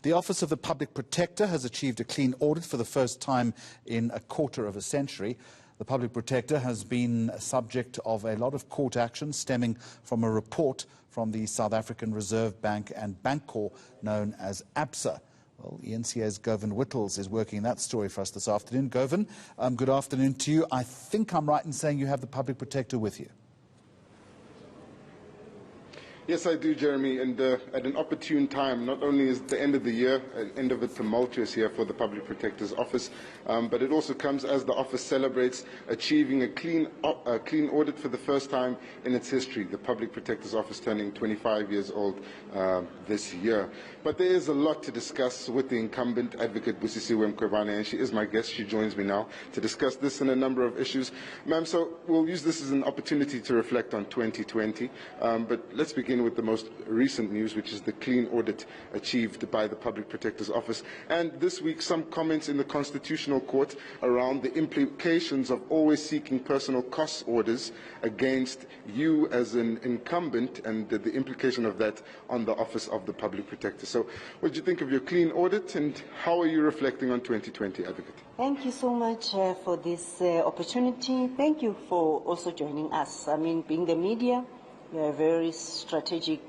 The Office of the Public Protector has achieved a clean audit for the first time in a quarter of a century. The Public Protector has been subject of a lot of court action stemming from a report from the South African Reserve Bank and Bankorp known as Absa. Well, eNCA's Govan Whittles is working that story for us this afternoon. Govan, good afternoon to you. I think I'm right in saying you have the Public Protector with you. Yes, I do, Jeremy, and at an opportune time. Not only is it the end of the year, end of a tumultuous year for the Public Protector's Office, but it also comes as the office celebrates achieving a clean audit for the first time in its history. The Public Protector's Office turning 25 years old this year. But there is a lot to discuss with the incumbent Advocate Busisiwe Mkhwebane, and she is my guest. She joins me now to discuss this and a number of issues. Ma'am, so we'll use this as an opportunity to reflect on 2020, but let's begin with the most recent news, which is the clean audit achieved by the Public Protector's Office. And this week, some comments in the Constitutional Court around the implications of always seeking personal cost orders against you as an incumbent and the implication of that on the Office of the Public Protector. So what do you think of your clean audit, and how are you reflecting on 2020, Advocate? Thank you so much for this opportunity. Thank you for also joining us. I mean, being the media, you're a very strategic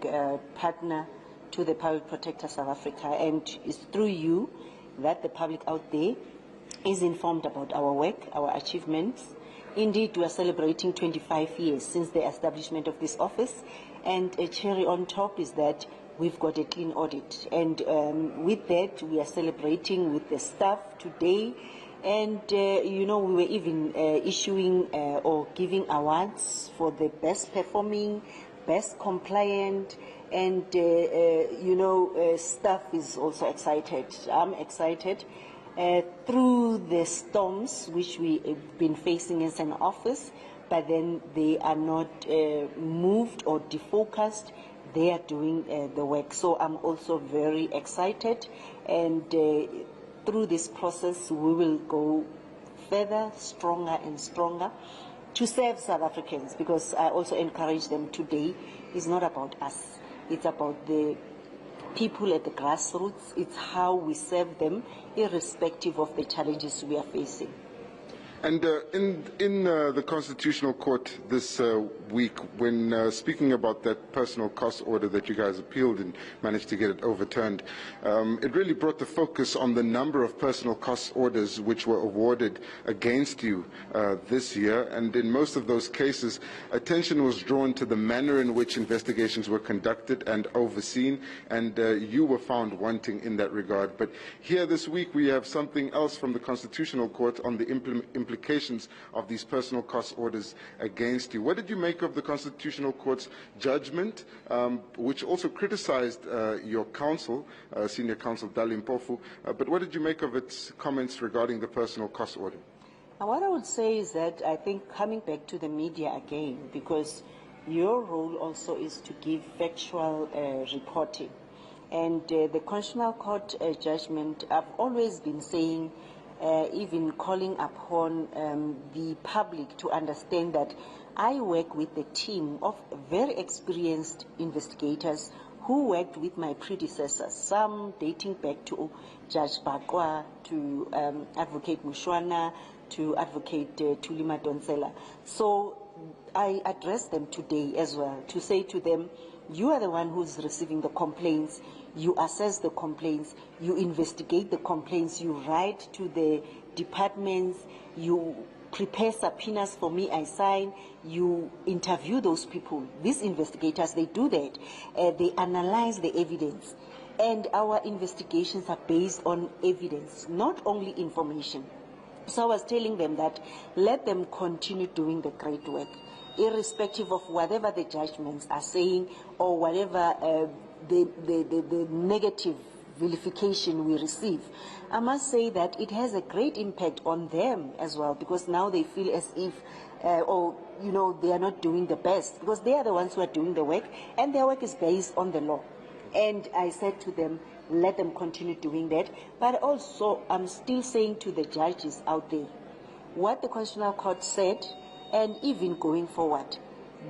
partner to the Public Protector South Africa, and it's through you that the public out there is informed about our work, our achievements. Indeed, we are celebrating 25 years since the establishment of this office, and a cherry on top is that we've got a clean audit, and with that we are celebrating with the staff today. And, we were even issuing or giving awards for the best performing, best compliant, and, staff is also excited. I'm excited. Through the storms which we have been facing as an office, but then they are not moved or defocused. They are doing the work. So I'm also very excited, and through this process, we will go further, stronger and stronger to serve South Africans, because I also encourage them today. It's not about us. It's about the people at the grassroots. It's how we serve them, irrespective of the challenges we are facing. And in the Constitutional Court this week, when speaking about that personal cost order that you guys appealed and managed to get it overturned, it really brought the focus on the number of personal cost orders which were awarded against you this year. And in most of those cases, attention was drawn to the manner in which investigations were conducted and overseen, and you were found wanting in that regard. But here this week, we have something else from the Constitutional Court on the implications of these personal cost orders against you. What did you make of the Constitutional Court's judgment, which also criticized your counsel, Senior Counsel Dali Mpofu, but what did you make of its comments regarding the personal cost order? What I would say is that I think coming back to the media again, because your role also is to give factual reporting. And the Constitutional Court judgment, I've always been saying, even calling upon the public to understand that I work with a team of very experienced investigators who worked with my predecessors, some dating back to Judge Bakwa, to Advocate Mushwana, to Advocate Thuli Madonsela. So I address them today as well to say to them, you are the one who's receiving the complaints. You assess the complaints, you investigate the complaints, you write to the departments, you prepare subpoenas for me, I sign, you interview those people. These investigators, they do that. They analyze the evidence. And our investigations are based on evidence, not only information. So I was telling them that let them continue doing the great work, irrespective of whatever the judgments are saying or whatever the negative vilification we receive. I must say that it has a great impact on them as well, because now they feel as if, they are not doing the best, because they are the ones who are doing the work, and their work is based on the law. And I said to them, let them continue doing that. But also, I'm still saying to the judges out there, what the Constitutional Court said, and even going forward,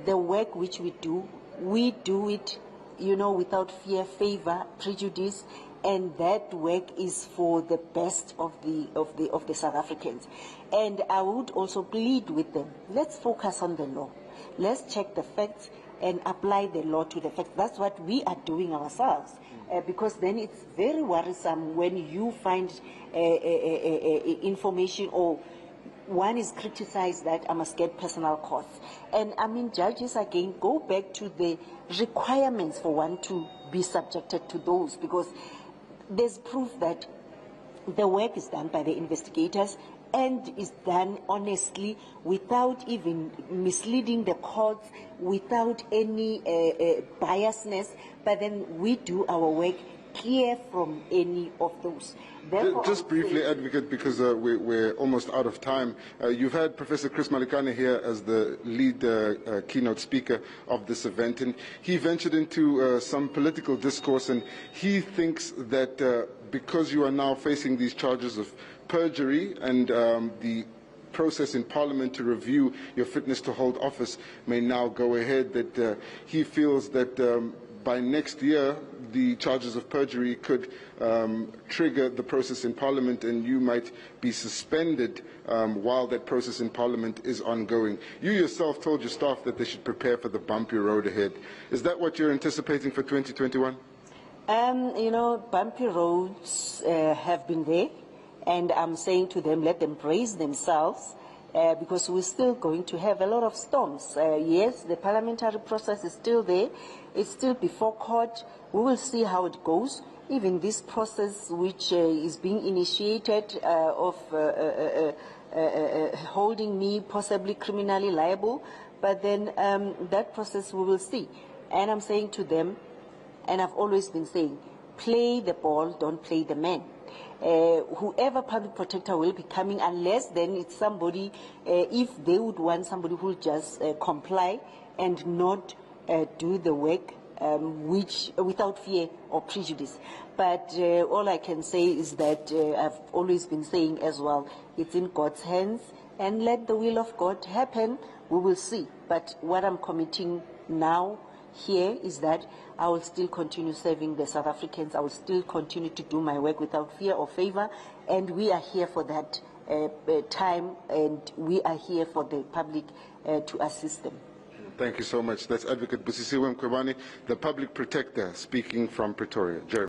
the work which we do it without fear, favor, prejudice, and that work is for the best of the South Africans. And I would also plead with them, let's focus on the law. Let's check the facts and apply the law to the facts. That's what we are doing ourselves, because then it's very worrisome when you find information or one is criticized that I must get personal costs. And I mean, judges again go back to the requirements for one to be subjected to those, because there's proof that the work is done by the investigators and is done honestly, without even misleading the courts, without any biasness, but then we do our work clear from any of those. Therefore, just briefly, Advocate, because we're almost out of time. You've had Professor Chris Malikane here as the lead keynote speaker of this event, and he ventured into some political discourse, and he thinks that because you are now facing these charges of perjury and the process in Parliament to review your fitness to hold office may now go ahead, that he feels that by next year the charges of perjury could trigger the process in Parliament, and you might be suspended while that process in Parliament is ongoing. You yourself told your staff that they should prepare for the bumpy road ahead. Is that what you're anticipating for 2021? You know, bumpy roads have been there, and I'm saying to them, let them brace themselves, because we're still going to have a lot of storms. Yes, the parliamentary process is still there. It's still before court. We will see how it goes. Even this process which is being initiated of holding me possibly criminally liable, but then that process we will see. And I'm saying to them, and I've always been saying, play the ball, don't play the man. Whoever public protector will be coming, unless then it's somebody, if they would want somebody who will just comply and not do the work which without fear or prejudice. But all I can say is that I've always been saying as well, it's in God's hands, and let the will of God happen. We will see. But what I'm committing now here is that I will still continue serving the South Africans. I will still continue to do my work without fear or favor, and we are here for that time, and we are here for the public to assist them. Thank you so much. That's Advocate Busisiwe Mkhwebane, the Public Protector, speaking from Pretoria. Jeremy.